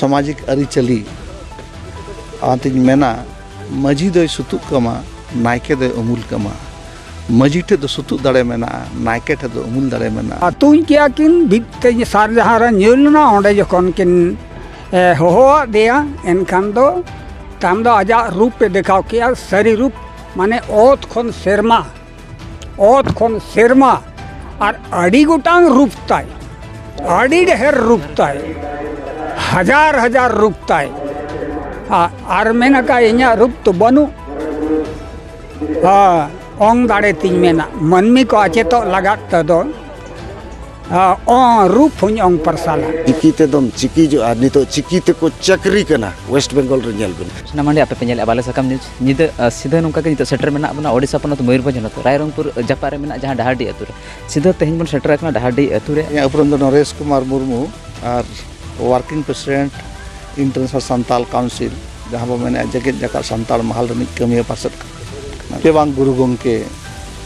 सामाजिक अरिचली आतिन मेना मजी दो सुतुक कमा नायके दो अमूल कमा मजी ठे दो सुतुक दाड़े मेना नायके ठे दो अमूल दाड़े मेना तुम क्या किन बिकते सार जहाँ ᱧᱮᱞᱱᱟ ओंडे जखन किन होहोआ दिया एनखान दो ताम दो आजा रूप पे देखाव किया सारी रूप माने ओत खन सेरमा और अड़ी गोटांग रूप ताय अड़ी ढेर रूप ताय हजार हजार रूप ताय और मेना का इन्या रूप तो बनु ओंग दाड़े तीन मेना मनमी को आचे तो लगात तो रूप हुई ओंग परसाला चिकी ते दम चिकी जो आदमी तो चिकी ते को चक्री करना वेस्ट बंगाल रे नेल बिन नमंडे आपे पेंजल बाले सकम न्यूज निद सीधा नोका के नित सेटर मेना बना ओडिसा पनत मयूरभंज नत रायरंगपुर जापारे मेना जहां डहाडी अतु रे सीधा तेहन बन सेटर अकना डहाडी अतु रे या उपरम दो नरेश कुमार मुर्मू और working president international Santal council जहां बो मेना जगत जका संताल महल रनि कमिया पासत के बांग गुरु गंके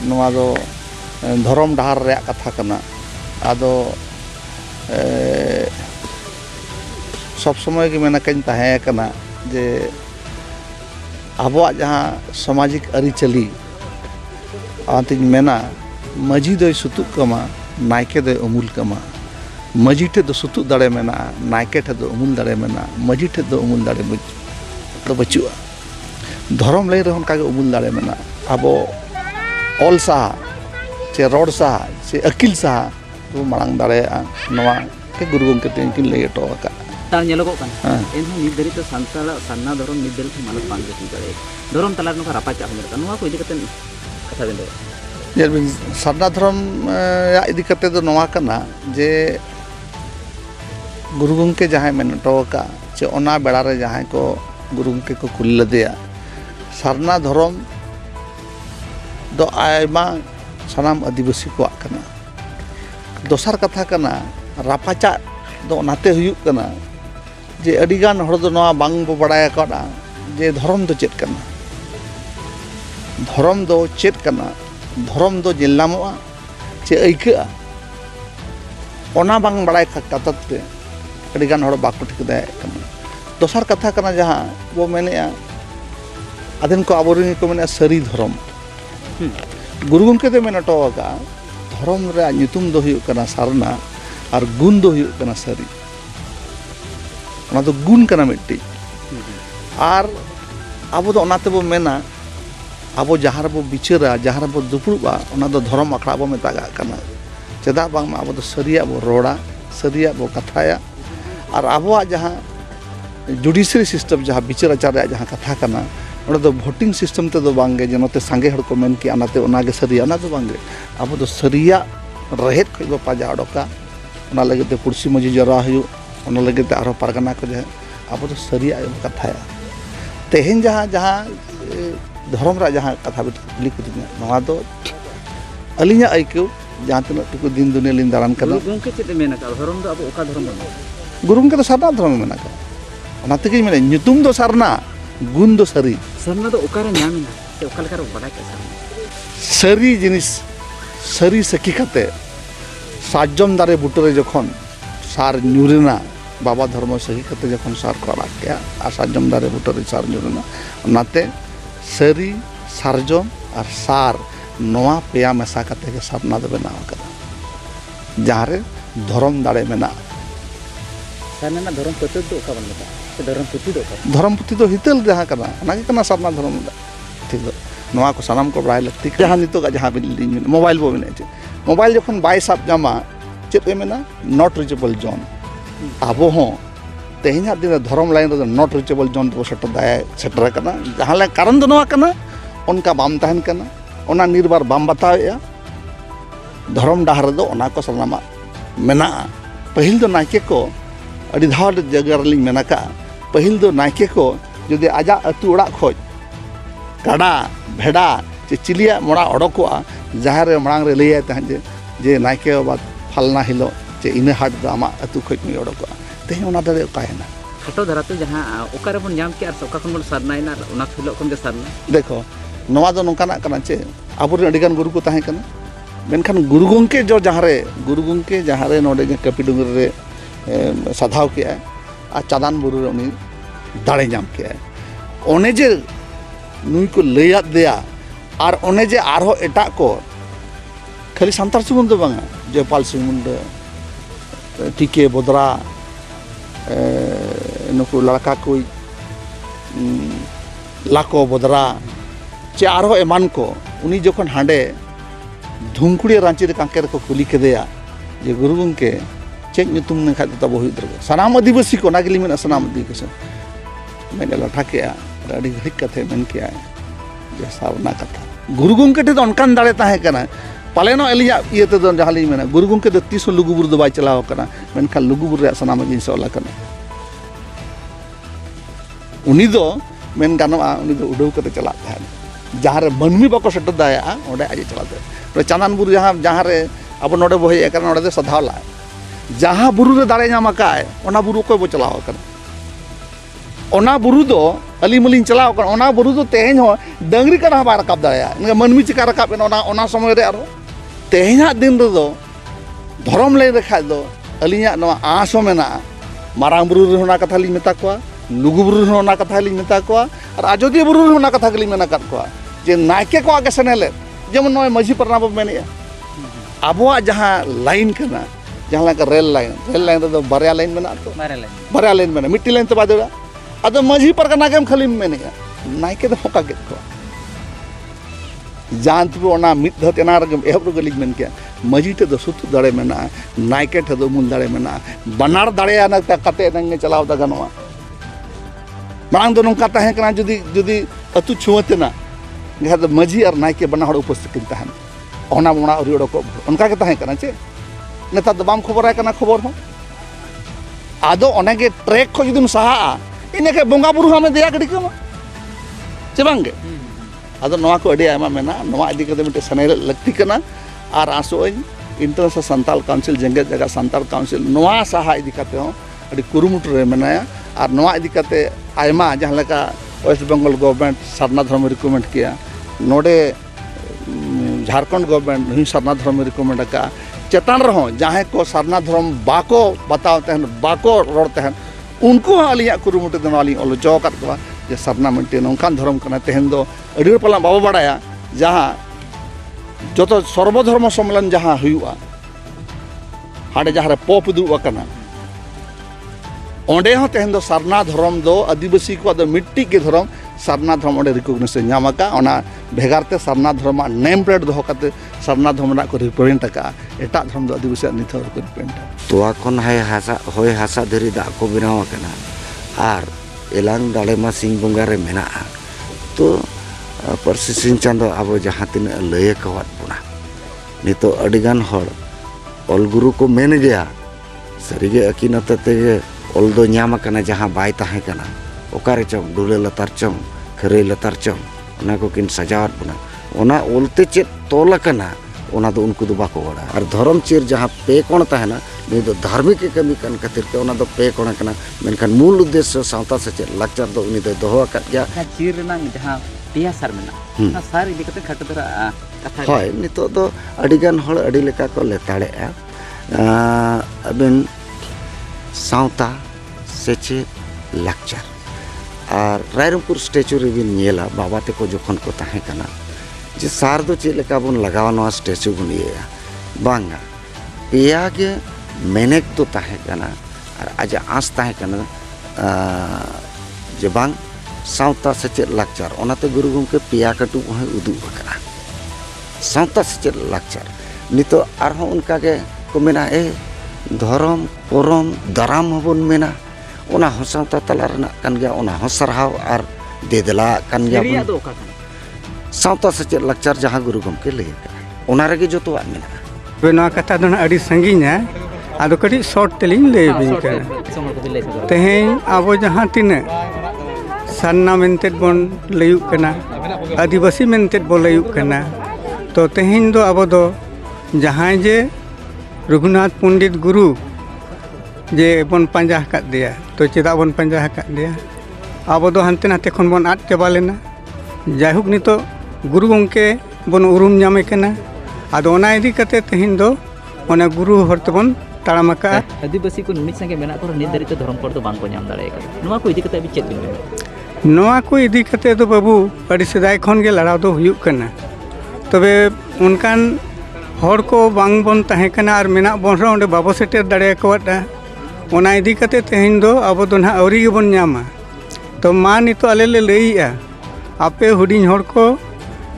नोवा दो धर्म डहार रे कथा कना आदो सब समय के मेना कहीं तहे कना जे आबोआ जहाँ सामाजिक अरिचली आतिन मेना मजी दो सुतुक कमा नायके दो अमूल कमा मजी ठे दो सुतुक दाड़े मेना नायके ठे दो अमूल दाड़े मेना मजी ठे दो अमूल दाड़े तो बचुआ धर्म लय रहन का अमूल दाड़े मेना आबो ऑल साहा से रोड साहा से अकिल साहा तो मांग दाड़े नवा के गुरु गंके तेन किन लय टो का तार नेलोगो काना एन हो निदरी तो संताल सन्ना धरम निदल मानस बांग गति दाड़े धरम तलार नुका रापा चाह मेरका नवा को इदि कते कथा बेन जेल बिन सन्ना धरम या इदि कते दो नवा कना जे गुरु गंके जहां मेन टो का से ओना बेड़ा रे जहां को गुरु गंके को कुल लदेया सरना धरम दो आयमा सनाम आदिवासी को आकना दोसर कथा कना रापाचा दो नाते हुयुक कना जे अडिगान हर दो नवा बांग बो बड़ाया कना जे धर्म दो चेत कना धर्म दो चेत कना धर्म दो जेलामोआ चे ऐका ओना बांग बड़ाय कतत पे अडिगान हर बाको ठिक दाय कना दोसर कथा कना जहां वो मैंने आदिन को आबोरिन को मैंने सरी धर्म गुरु गंके दे मेना टो का धर्म रे नितुम दो हुयुक कना सारना और गुण दो हुयुक कना सरी ओना दो गुण कना मिट्टी और आबो दो ओनाते बो मेना आबो जहां बो बिचारा जहां बो दुपुड़बा ओना दो धर्म अखड़ा बो मेतागा कना चेदा बांग मा आबो दो सरिया बो रोड़ा सरिया बो कथाया और आबो जहां जुडिशियरी सिस्टम जहां बिचार आचार रे जहां कथा कना ओना दो वोटिंग सिस्टम ते दो बांगे जे नते सांगे हड़ को मेन कि अनाते ओनागे सरिया ना दो बांगे आबो दो सरिया रहेत खै बो पाजा अडोका ओना लगे ते पुरसी मजी जरा हयु ओना लगे ते आरो परगना को जे आबो दो सरिया कथाया तेहेन जहां जहां धर्म रा जहां कथा बिली को दिना नवा दो अलिया आइको जहां तन टुकु दिन दुनिया लिन दारान कना गंके चेते मेना का धर्म दो अब ओका धर्म बनो गुरु गंके तो सादा धर्म मेना का ओना तके मेने नितुम दो सरना गुण दो सरी सरना दो ओकारे न्यामिना ते ओका लेका बड़ा के सरी जिनिस सरी सकी खाते साजम दारे बुटरे जखन सार न्यूरेना बाबा धर्म सही खाते जखन सार को आड़ा के आ साजम दारे बुटरे सार न्यूरेना नाते सरी सारजम और सार नवा पेया मेसा खाते के सपना दो बनाव कदा जहां रे धर्म दाड़े मेना सरना धर्म पते दो ओका बनता धर्म पुथी दो हितल जहां कना ना के कना सरना धर्म ठीक दो नवा को सनाम को बड़ाई लगती जहां नितो का जहां बिल्डिंग मोबाइल बो मेने मोबाइल जखन बाय साब जामा चेत मेना नॉट रीचेबल जोन आबो हो तेहना दिन धर्म लाइन रे नॉट रीचेबल जोन तो सेट दाय सेटर कना जहां ले कारण दो नवा कना उनका बाम तहन कना ओना निर्बार बाम बताया धर्म डाहर दो ओना को सनामा मेना पहिल दो नाके को अड़ी धाव जगह रे मेना का पहिल दो नायके को जुदि आजा अतु ओड़ा खोज काड़ा भेड़ा चे चिलिया मोड़ा अडकोआ जहां रे मांग रे लैया तहन जे नायके बाद फलना हिलो चे इन हाट द आमा अतु खोज मी अडकोआ तेह ओना दरे कायना खटो धराते जहां ओकारे बन जाम के आर सोका खन बन सरनाइना ओना खिलो खन जे सरना देखो नवा दो नोकाना कना चे आबो रे अडिगान गुरु को ताहे कना मेनखान गुरु गंके जो जहां रे गुरु गंके जहां रे नोडे के कपि डुंगर रे साधाव के और चादान बुरु रे उनी दाड़े नाम के ओने जे नुई को लैयाद दिया और ओने जे आरो एटा को खाली सांतार सुमुन दो बांगा जयपाल सिंह मुंडा टीके बोदरा नुकु लड़का कोई लाको बोदरा चे आरो एमान को उनी जोखन हांडे धुमकुड़ी रांची रे कांकेर को कुली केदेया जे गुरु गंके चेक ᱧᱩᱛᱩᱢ ने खाद तब हुई दरगो सनाम आदिवासी को नागली में सनाम आदिवासी मैंने लठा के अड़ी घिक कथे मन के जे सावना कथा गुरु गंके टे अनकान दाड़े ताहे कना पालेनो एलिया इये ते जहाली में गुरु गंके दो 30 लुगुबुर दो बाय चलाव कना मेनखान लुगुबुर रे सनाम जिनिस ओला कना उनी दो मेन गानोआ उनी दो उडौ कते चला था जहाँ रे मनमी बाको सेट दाया ओडे आज चलाते तो चांदान बुरु जहाँ रे अब नोडे बो हे करना ओडे सधावला जहाँ बुरु रे दाड़े नाम काय ओना बुरु को बो चलाव कर ओना बुरु दो अली मलिन चलाव कर ओना बुरु दो तेहेन हो डंगरी कना बा रकाब दाया इनका मनमी चिका रकाब ओना समय रे आरो तेहेना दिन रे दो धर्म ले रखा दो अलिया नवा आसो मेना मारांग बुरु रे होना कथा ली मेता को लुगु बुरु रे होना कथा ली मेता को और आजोदिया बुरु रे होना कथा गली मेना कत को जे नायके को आगे सनेले जेमन नय माझी परना बो मेने आबोआ जहाँ लाइन करना जहाँ लगा रेल लाइन रे बारया लाइन मेना तो बारया लाइन मेना मिट्टी लाइन तो बादरा अदो माझी परगना के खाली मेने नायके दो फोका के को जानत बो ओना मिद धत एना रे एहब गली मेन के माझी ते दो सुत दाड़े मेना नायके ते दो मुल दाड़े मेना बनार दाड़े ना कते नंगे चलाव दा गनवा मांग दो नंका ताहे कना जुदी अतु छुवतेना जहाँ तो माझी और नायके बना हड़ उपस्थित तहन ओना मोना उरी उडको उनका के ताहे कना चे नेता तो बाम खबर है कना खबर हो आदो ओने के ट्रैक को जुदुम सहा इने के बोंगा बुरु हमें दिया गडी को चे बांगे आदो नवा को अडी आमा मेना नवा इदी के मिटे सने लगती कना और आसोइन इंटरनेशनल संताल काउंसिल जेंगे जगह संताल काउंसिल नवा सहा इदी कते हो अडी कुरुमुट रे मेनाया और नवा इदी कते आयमा जहाँ लका वेस्ट बंगाल गवर्नमेंट सरना धर्म रिकमेंड किया नोडे झारखंड गवर्नमेंट नहीं सरना धर्म रिकमेंड का चेतान रहो जहाँ को सरना धर्म बाको बताते हैं बाको रोड़ते हैं उनको अलिया कुरुमुटे दिन अली ओलचो कर जे सरना मिट्टी नौकान धर्म करना तेहन दो अड़ी पला बाबा बाड़ाया जहाँ जो तो सर्वधर्म सम्मेलन जहाँ हुआ हाड़े जहाँ पोप दुबना ओंडे हो तेहन दो सरना धर्म दो आदिवासी को दो मिट्टी के धर्म सरना धर्म ओंडे रिकॉग्निशन नामका ओना भेगारते सरना धर्म नेम प्लेट दो कते सरना धर्म ना को रिप्रेजेंट का एटा धर्म दो आदिवासी निथर को रिप्रेजेंट तोआ खन हाय हासा होय हासा धरी दा को बिनाव कना आर एलांग दाले मा सिंह बंगा रे मेना तो परसी सिंह चांदो आबो जहां तिन लय कवात बुना नितो अडिगान हर अलगुरु को मेन गया सरीगे अकिनते तेगे ओल दो ᱧᱟᱢ ᱠᱟᱱᱟ ᱡᱟᱦᱟᱸ ᱵᱟᱭ ᱛᱟᱦᱮᱸ ᱠᱟᱱᱟ ᱚᱠᱟᱨᱮ ᱪᱚᱝ ᱰᱩᱞᱟᱹ ᱞᱟᱛᱟᱨ ᱪᱚᱝ ᱠᱷᱟᱹᱨᱟᱹᱭ ᱞᱟᱛᱟᱨ ᱪᱚᱝ ᱚᱱᱟ ᱠᱚ ᱠᱤᱱ ᱥᱟᱡᱟᱣᱟᱫ ᱵᱚᱱᱟ ᱚᱱᱟ ᱚᱞᱛᱮ ᱪᱮᱫ ᱛᱚᱞ ᱟᱠᱟᱱᱟ ᱚᱱᱟ ᱫᱚ ᱩᱱᱠᱩ ᱫᱚ ᱵᱟᱠᱚ ᱵᱟᱲᱟᱭᱟ ᱟᱨ ᱫᱷᱚᱨᱚᱢ ᱪᱤᱨ ᱡᱟᱦᱟᱸ ᱯᱮ ᱠᱚᱬ ᱛᱟᱦᱮᱱᱟ ᱱᱩᱭ ᱫᱚ ᱫᱷᱟर्मिक ᱮ ᱠᱟᱹᱢᱤ ᱠᱟᱱ ᱠᱷᱟᱹᱛᱤᱨ ᱛᱮ ᱚᱱᱟ ᱫᱚ ᱯᱮ ᱠᱚᱬ ᱠᱟᱱᱟ ᱢᱮᱱᱠᱷᱟन ᱢᱩᱞ उद्देश्य सावता सेचेद लाकचार दो उनी दो दोहो आकाद गया चीर रेनांग जहां पिया सार मेना ना सार इदी कते खट दरा कथा होय नितो दो अडिगान हळ अडि लेका को लेताड़ेआ अबिन सावता सेचेद लाकचार और रायरंगपुर स्टेचू रे बिन नेला बाबा ते को जोखन को ताहे कना जे सार दो चे लेका बन लगावा नवा स्टेचू बन इया बांगा पेया के मेनेक तो ताहे कना और आज आस ताहे कना जे बांग सावता सेचेद लाकचार ओनाते गुरु गंके पेया कटु है उदु बकरा सावता सेचेद लाकचार नितो आरहो उनका के को मेना ए धर्म परम दाराम हबन मेना ओना हसावता तला रना कान गया ओना हसरहाव आर देदला कान गया सावता सेचेद लाकचार जहां गुरु गंके लय ओना रेगे जतोआ मेना बेना कथा दो अड़ी संगीना आदो कड़ी शॉर्ट तेलिंग ले बिन कर तेहें आबो जहां तिने सन्ना मेनते बन लयुक कना आदिवासी मेनते बो लयुक कना तो तेहें दो आबो दो जहां जे रघुनाथ पंडित गुरु जे बन पंजा हकात दिया तो चेदा बन पंजा हकात दिया आबो दो हानते नाते खन बन आद चाबा लेना जायहुक नितो गुरु गंके बन उरुम ᱧᱟᱢᱮ कना आदो ओना इदी कते तेहें दो ओना गुरु हर तबन ᱛᱟᱲᱟᱢ ᱟᱠᱟᱜᱼᱟ आदिवासी को नुनी संगे मेना को नित दरिते धर्म कोड तो बांग को नाम दाड़े का नोवा को इदी कते भी चेत बिन ᱱᱚᱣᱟ ᱠᱚ ᱤᱫᱤ ᱠᱟᱛᱮ ᱫᱚ ᱵᱟᱹᱵᱩ ᱟᱹᱰᱤ ᱥᱮᱫᱟᱭ ᱠᱷᱚᱱ ᱜᱮ ᱞᱟᱲᱟᱣ ᱫᱚ ᱦᱩᱭᱩᱜ ᱠᱟᱱᱟ ᱛᱚᱵᱮ ᱚᱱᱠᱟᱱ ᱦᱚᱲ ᱠᱚ ᱵᱟᱝ ᱵᱚᱱ ᱛᱟᱦᱮᱸ ᱠᱟᱱᱟ ᱟᱨ ᱢᱮᱱᱟᱜ ᱵᱚᱱ ᱨᱮᱦᱚᱸ ᱚᱸᱰᱮ ᱵᱟᱵᱚ ᱥᱮᱴᱮᱨ ᱫᱟᱲᱮᱭᱟᱠᱚᱣᱟ ᱚᱱᱟ ᱤᱫᱤ ᱠᱟᱛᱮ ᱛᱮᱦᱮᱧ ᱫᱚ ᱟᱵᱚ ᱫᱚ ᱱᱟᱦᱟᱜ ᱟᱹᱣᱨᱤ ᱜᱮᱵᱚᱱ ᱧᱟᱢᱟ ᱛᱚ ᱢᱟ ᱱᱤᱛᱚᱜ ᱟᱞᱮ ᱞᱮ ᱞᱟᱹᱭᱮᱜᱼᱟ ᱟᱯᱮ ᱦᱩᱰᱤᱧ ᱦᱚᱲ ko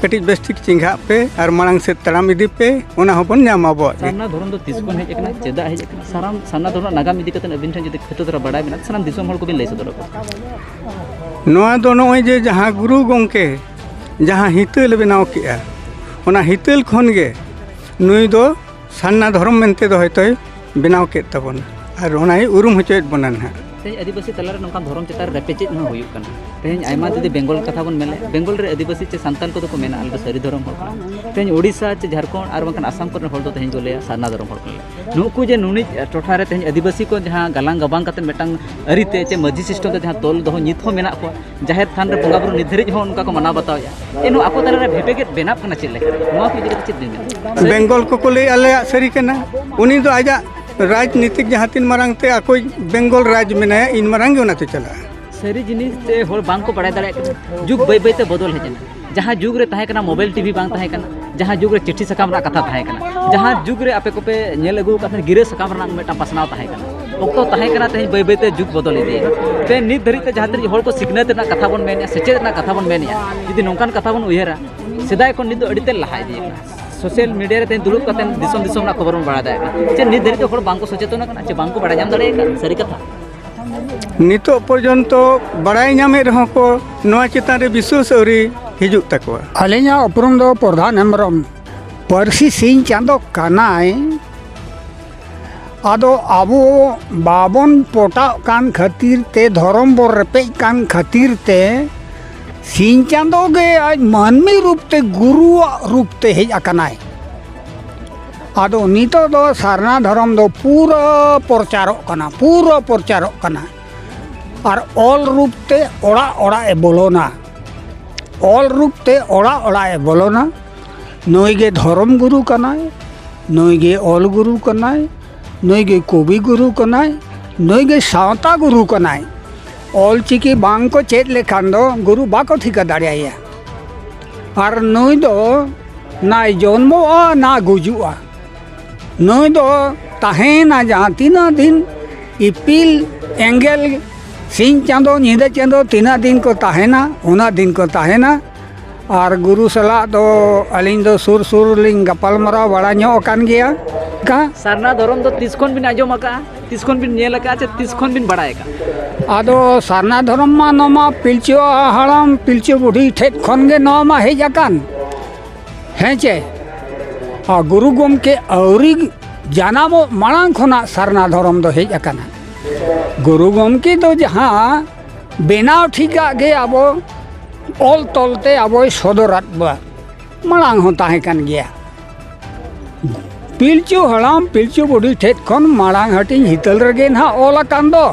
ᱠᱟᱹᱴᱤᱡ ᱵᱮᱥᱴᱷᱤᱠ ᱪᱤᱝघᱟᱜ ᱯᱮ ᱟᱨ ᱢᱟᱲᱟᱝ ᱥᱮᱫ ᱛᱟᱲᱟᱢ ᱤᱫᱤ ᱯᱮ ᱚᱱᱟ ᱦᱚᱸᱵᱚᱱ ᱧᱟᱢᱟ ᱟᱵᱚᱣᱟᱜ ᱜᱮ सारना धर्म दो तिसकोन हेज एकना चेदा हेज एकना साराम सारना धर्म नागाम इदी कते अबिन ठन जदि खतो दरा बडाय मेना सानाम दिसोम हol को बिन लई सदर को ᱱᱚᱣᱟ ᱫᱚ ᱱᱚᱜᱼᱚᱭ ᱡᱮ ᱡᱟᱦᱟᱸ ᱜᱩᱨᱩ ᱜᱚᱢᱠᱮ ᱡᱟᱦᱟᱸ ᱦᱤᱛᱟᱹᱞ ᱵᱮᱱᱟᱣ ᱠᱮᱜᱼᱟ ᱚᱱᱟ ᱦᱤᱛᱟᱹᱞ ᱠᱷᱚᱱ ᱜᱮ ᱱᱩᱭ ᱫᱚ ᱥᱟᱨᱱᱟ ᱫᱷᱚᱨᱚᱢ ᱢᱮᱱᱛᱮ ᱫᱚ ᱦᱚᱭᱛᱳᱭ ᱵᱮᱱᱟᱣ ᱠᱮᱫ ᱛᱟᱵᱚᱱᱟ ᱟᱨ ᱚᱱᱟᱭ ᱩᱨᱩᱢ ᱦᱚᱪᱚᱭᱮᱫ ᱵᱚᱱᱟ ᱱᱟᱦᱟᱜ तेज आदिवासी तलारे नौका धर्म चेतार रेपेचेज हो हुयुक कना तेज आयमा जुदी बेंगल कथा बन मेले बेंगल रे आदिवासी चे सांताल को मेना आले सारी धर्म हर कना तेज ओडिशा चे झारखंड और बंकन आसाम को हर दो तेज को लेया सारना धर्म हर कना नुकु जे नुनी टोठा रे तेज आदिवासी को जहां गलांग गबांग कते मेटांग अरिते चे मजी सिस्टम ते जहां तोल दो नित हो मेना को जाहिर थान रे बंगा बुरु निर्धारित हो उनका को मना बताया एनो आको तलारे भेपेगे बेनाप कना चे लेके नोआ को इदी चे दिन बेंगल को ले आले सरी कना उनी दो आजा राजनीतिक जहाँ तीन मारंग ते अकोई बेंगल राज में इन मारंग उनाते चला सारी जिनिस ते होल बांग को बड़ाय दाड़े जुग बै बै ते बदल हेजना जहाँ जुग रे ताहे कना मोबाइल टीवी बांग ताहे कना जहाँ जुग रे चिट्ठी सकाम रा कथा ताहे कना जहाँ जुग रे आपे को पे नेल अगु कथा गिरे सकाम रा मेटा पसनाव ताहे कना ओक्तो ताहे कना ते बै बै ते जुग बदल इदि ते नित धरि ते जहाँ तरी होल को सिग्नेत ना कथा बन मेनिया सेचेत ना कथा बन मेनिया यदि नोंकान कथा बन उयहरा सेदाय को नित अडिते लहा इदि सोशल मीडिया रे दुरुब कते दिसम दिसम ना खबर बड़ा दाय चे नित धरि ते होल बांग को सचेतन कना चे बांग को बड़ा जाम दाड़े का सारी कथा नितो पर्यंत बड़ाई नामे रहो को नोआ चितान रे विश्वास औरी हिजुक तकवा अलिया उपरुम दो प्रधान हेम्ब्रम परसी सिंह चांदो कानाय आदो आबो बाबन पोटा कान खातिर ते धर्म बो रेपेज कान खातिर ते सिंह चांदो गे आज मानवी रूप ते गुरु रूप ते हेज अकनाय आदो नितो दो सारना धर्म दो पूरा प्रचारक कना और ऑल रूप ते ओड़ा ओड़ा ए बोलोना ऑल रूप ते ओड़ा ओड़ा ए बोलोना नई गे धर्म गुरु कनाय नई गे ऑल गुरु कनाय नई गे कवि गुरु कनाय नई गे सावता गुरु कनाय ऑल चिकी बांग को चेत लेखान दो गुरु बाको ठिका दाड़िया और नई दो ना जन्मोआ ना गुजुआ नई दो ताहेना जहाँ तीना दिन इपिल एंगल सिंह चांदो नींद चांदो तीना दिन को ताहेना उना दिन को ताहेना और गुरु सला दो अलिंग दो सुर सुर लिंग गपाल मरा बड़ा ᱧᱚᱜ कान गया का सारना धर्म दो तिसकोन बिन आजम का तिसकोन बिन नेल का चे तिसकोन बिन बड़ाय का आदो सारना धर्म मा नोमा पिलचो हड़ाम पिलचो बुढ़ी ठेठ खन गे नोमा हेज अकान हेचे आ गुरु गोमके औरी जानामो मांग खना सारना धर्म दो हेज अकाना गुरु गोमके दो जहाँ बेनाव ठीका गे आबो ऑल तलते आबो सदरात बा मांग होता है कान गया पिलचो हड़ाम पिलचो बुढ़ी ठेठ खन मांग हटिंग हितल रगे ना ऑल अकान दो